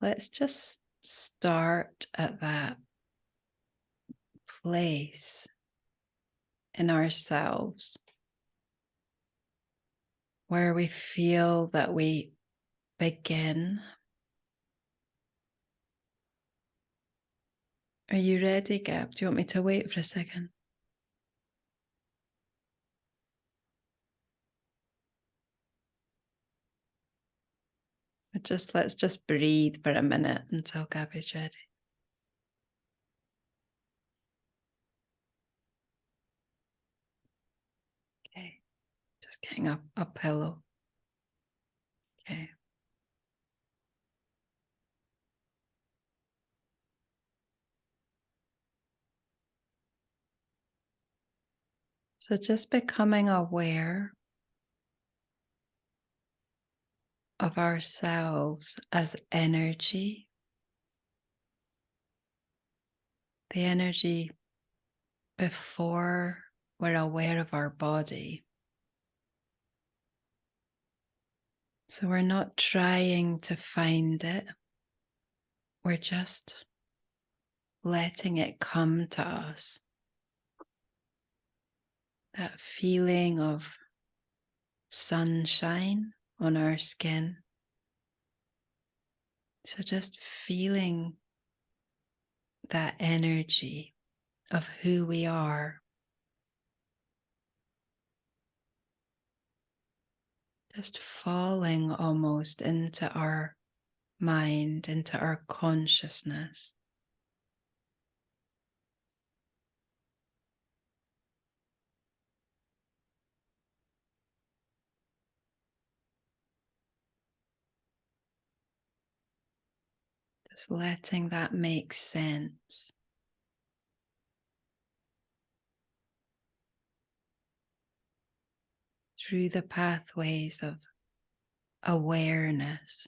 let's just start at that place in ourselves where we feel that we begin. Are you ready, Gab? Do you want me to wait for a second? Let's just breathe for a minute until Gabby's ready. Okay, just getting a pillow. Okay. So just becoming aware of ourselves as energy, the energy before we're aware of our body. So we're not trying to find it, we're just letting it come to us. That feeling of sunshine on our skin. So just feeling that energy of who we are. Just falling almost into our mind, into our consciousness. Just letting that make sense. Through the pathways of awareness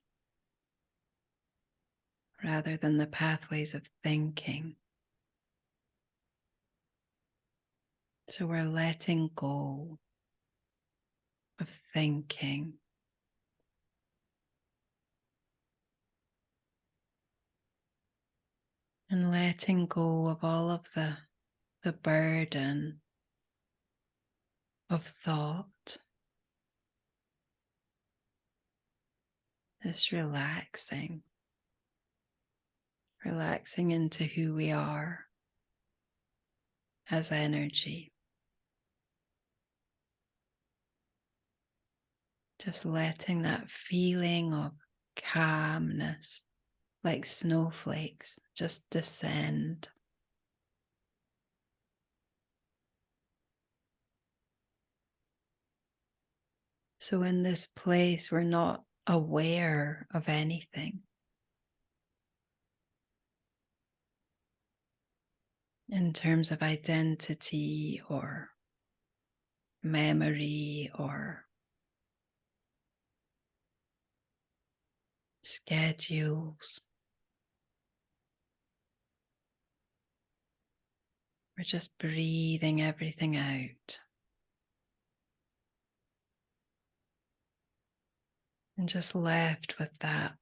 rather than the pathways of thinking. So we're letting go of thinking. And letting go of all of the burden of thought. Just relaxing into who we are as energy. Just letting that feeling of calmness, like snowflakes, just descend. So in this place, we're not aware of anything. In terms of identity or memory or schedules. We're just breathing everything out. And just left with that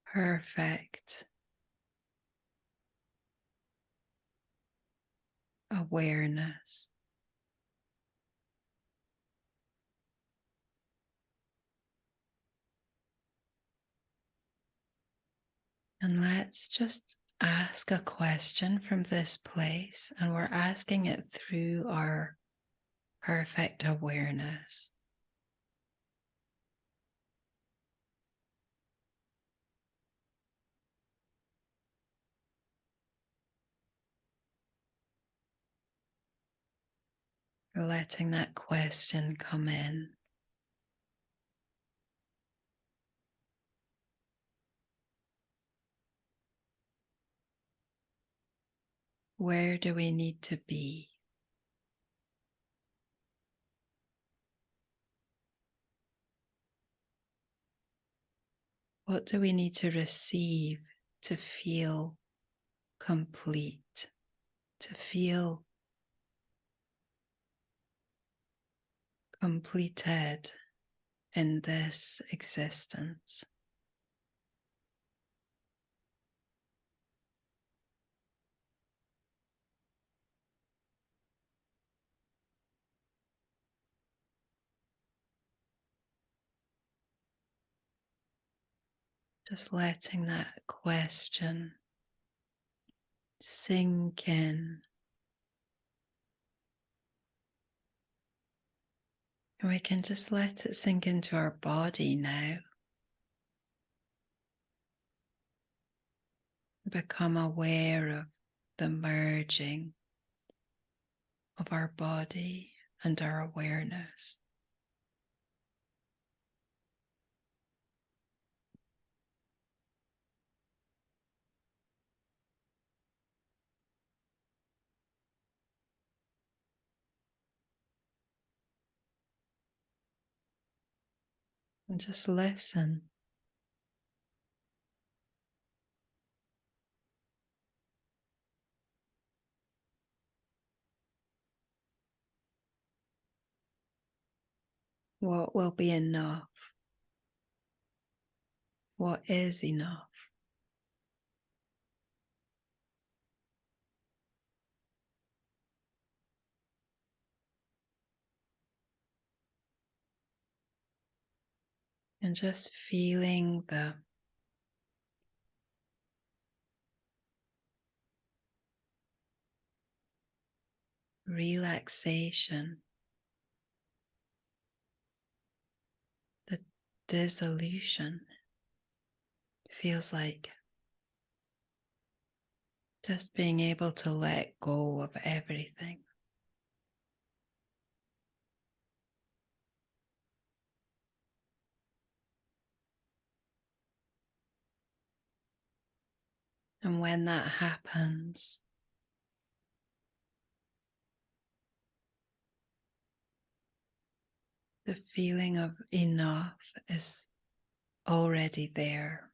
perfect awareness. And let's just ask a question from this place, and we're asking it through our perfect awareness. We're letting that question come in. Where do we need to be? What do we need to receive to feel complete, to feel completed in this existence. Just letting that question sink in. And we can just let it sink into our body now. Become aware of the merging of our body and our awareness. And just listen. What will be enough? What is enough? And just feeling the relaxation, the dissolution. Feels like just being able to let go of everything. And when that happens, the feeling of enough is already there.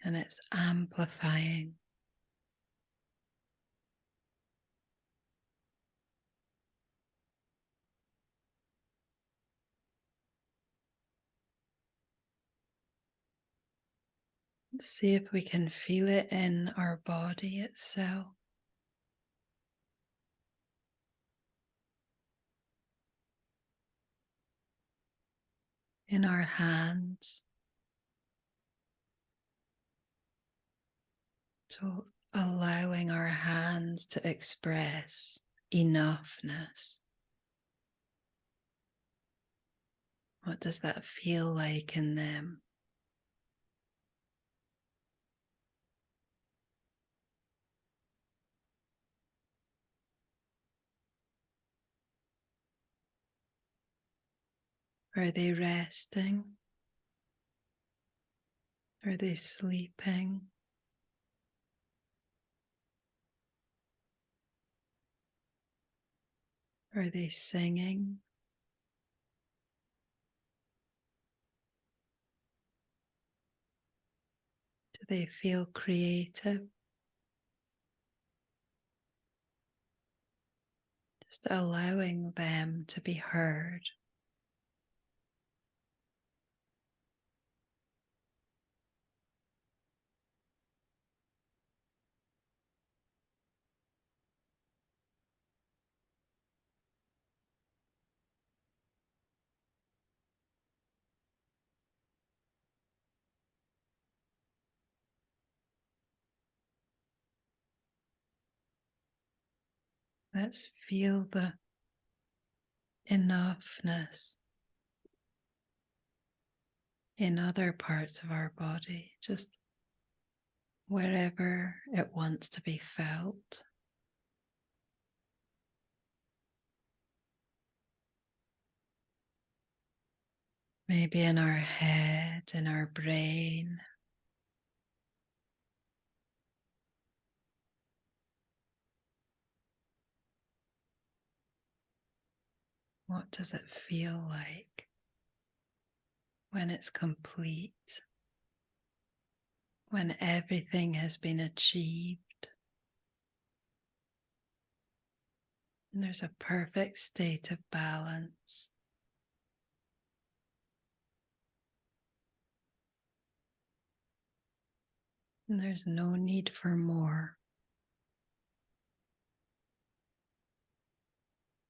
And it's amplifying. See if we can feel it in our body itself. In our hands. So allowing our hands to express enoughness. What does that feel like in them? Are they resting? Are they sleeping? Are they singing? Do they feel creative? Just allowing them to be heard. Let's feel the enoughness in other parts of our body, just wherever it wants to be felt. Maybe in our head, in our brain. What does it feel like? when it's complete, when everything has been achieved, and there's a perfect state of balance. And there's no need for more.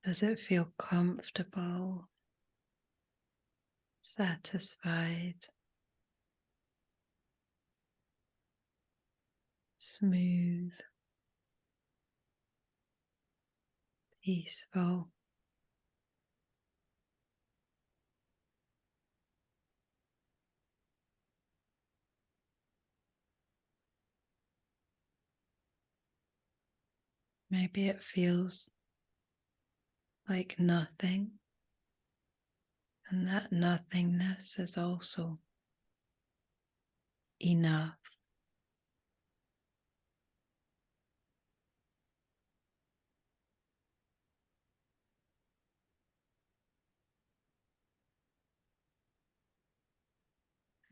Does it feel comfortable, satisfied, smooth, peaceful? Maybe it feels like nothing, and that nothingness is also enough.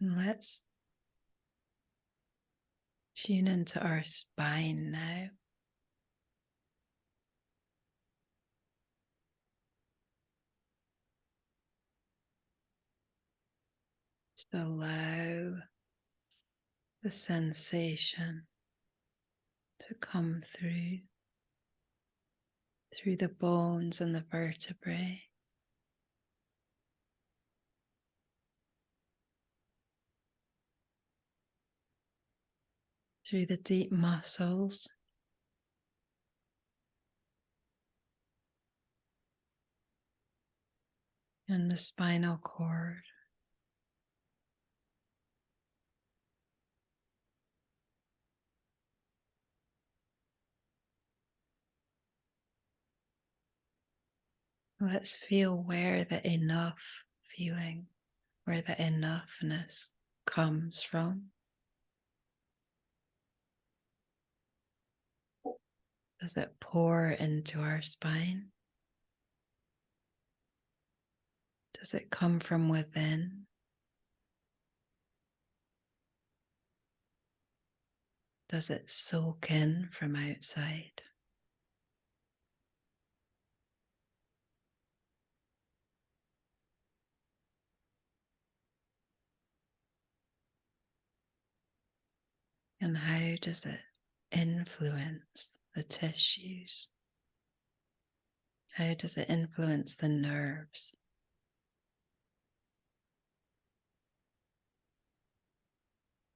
And let's tune into our spine now. Just allow the sensation to come through the bones and the vertebrae, through the deep muscles, and the spinal cord. Let's feel where the enough feeling, where the enoughness comes from. Does it pour into our spine? Does it come from within? Does it soak in from outside? And how does it influence the tissues? How does it influence the nerves?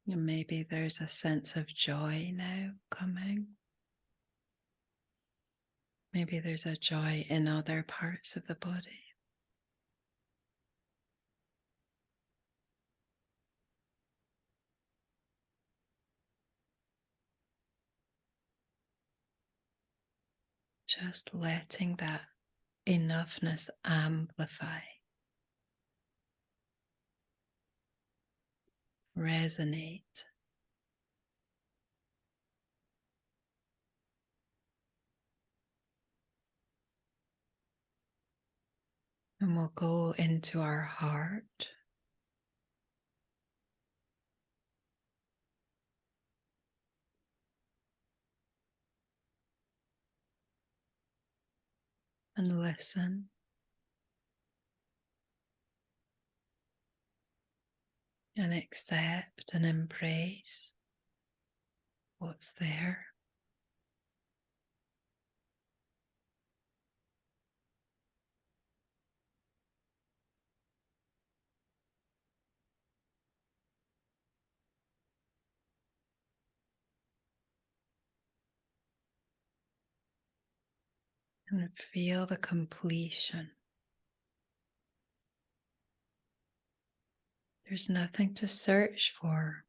And maybe there's a sense of joy now coming. Maybe there's a joy in other parts of the body. Just letting that enoughness amplify, resonate. And we'll go into our heart. And listen. And accept and embrace what's there. And feel the completion. There's nothing to search for.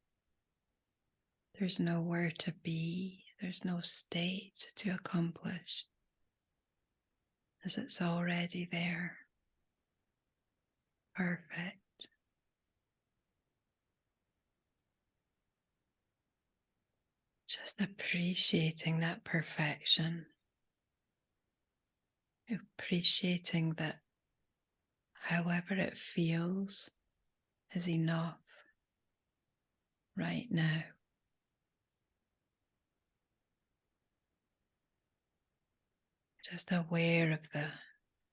There's nowhere to be. There's no state to accomplish, as it's already there. Perfect. Just appreciating that perfection. Appreciating that however it feels, is enough right now. Just aware of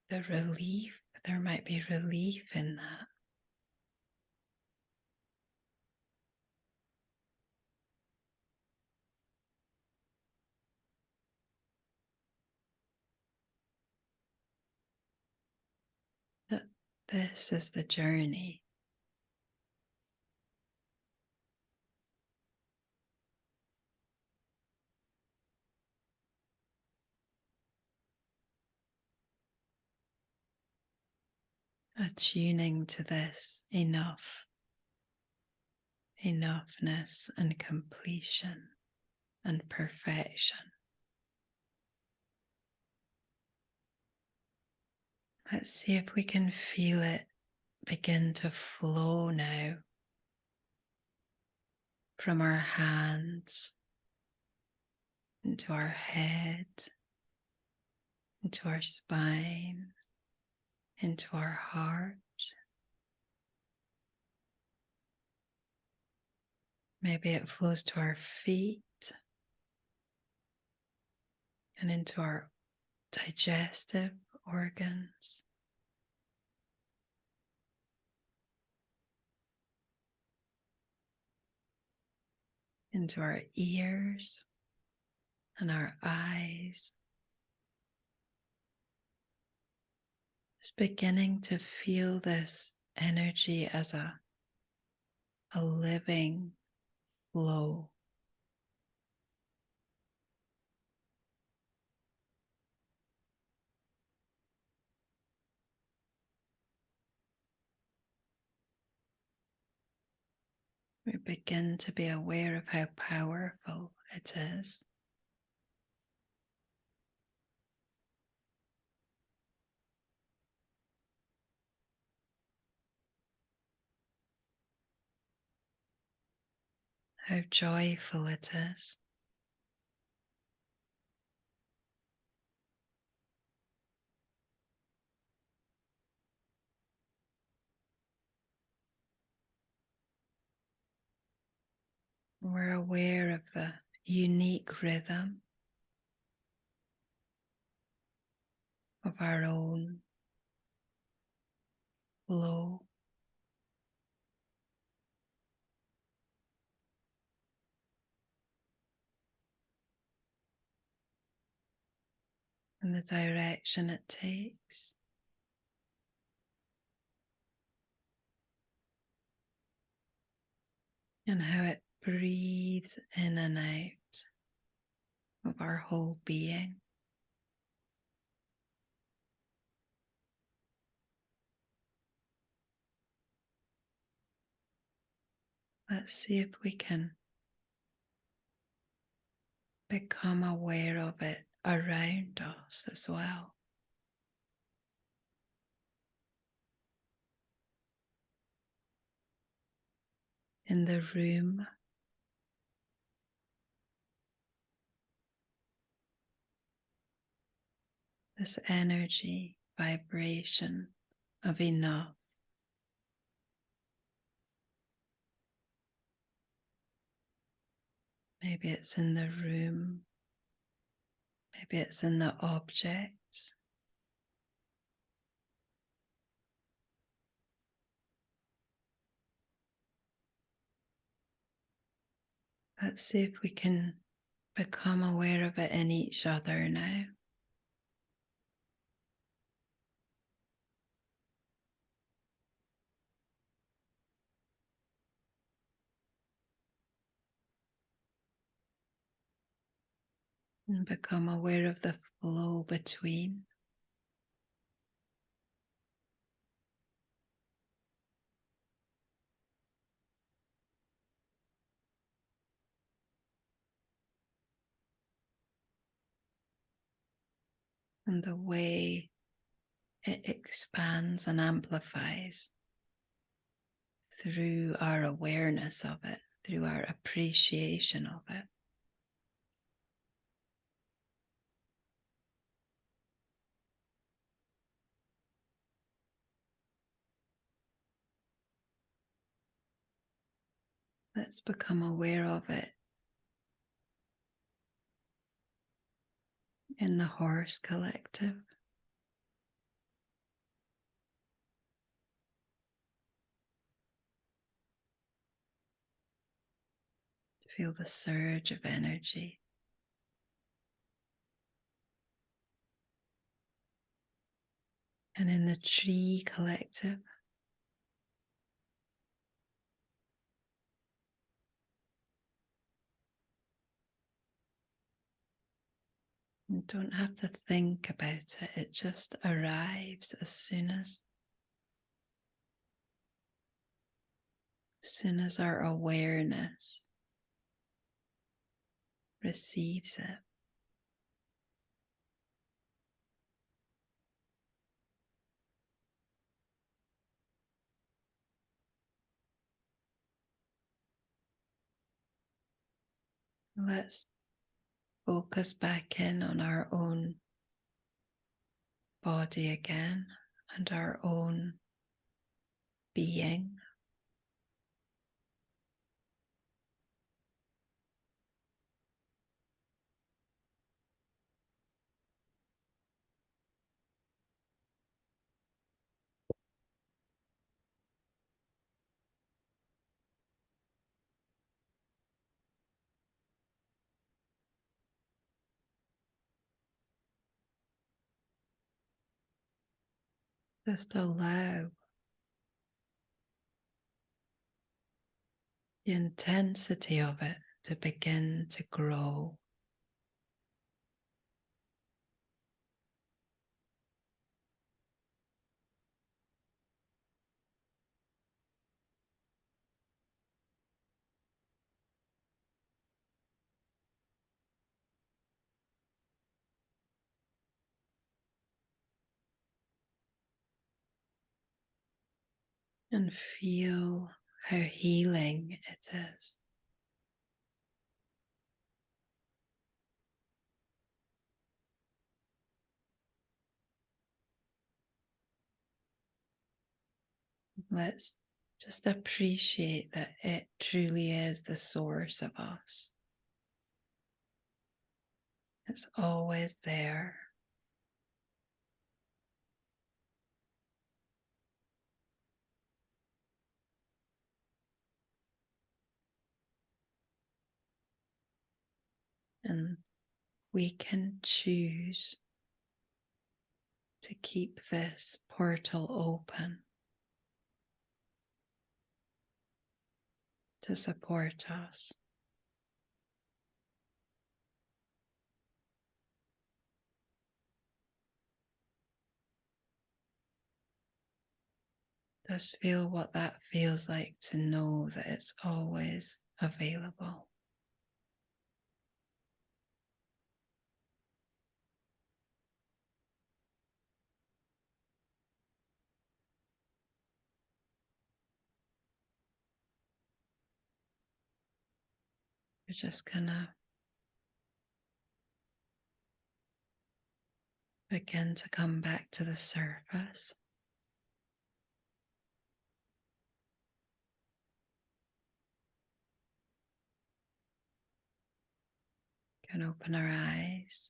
the relief. There might be relief in that. That this is the journey. Attuning to this enoughness and completion and perfection. Let's see if we can feel it begin to flow now from our hands into our head, into our spine, into our heart. Maybe it flows to our feet and into our digestive organs, into our ears and our eyes. Just beginning to feel this energy as a living flow. We begin to be aware of how powerful it is. How joyful it is. We're aware of the unique rhythm of our own flow. And the direction it takes. And how it breathes in and out of our whole being. Let's see if we can become aware of it around us as well. In the room, this energy, vibration of enough. Maybe it's in the room, maybe it's in the objects. Let's see if we can become aware of it in each other now. And become aware of the flow between. And the way it expands and amplifies through our awareness of it, through our appreciation of it. Let's become aware of it in the Horse Collective. Feel the surge of energy. And in the Tree Collective, you don't have to think about it, it just arrives as soon as our awareness receives it. Let's focus back in on our own body again and our own being. Just allow the intensity of it to begin to grow. And feel how healing it is. Let's just appreciate that it truly is the source of us. It's always there. And we can choose to keep this portal open to support us. Just feel what that feels like to know that it's always available. We're just gonna begin to come back to the surface. Can open our eyes.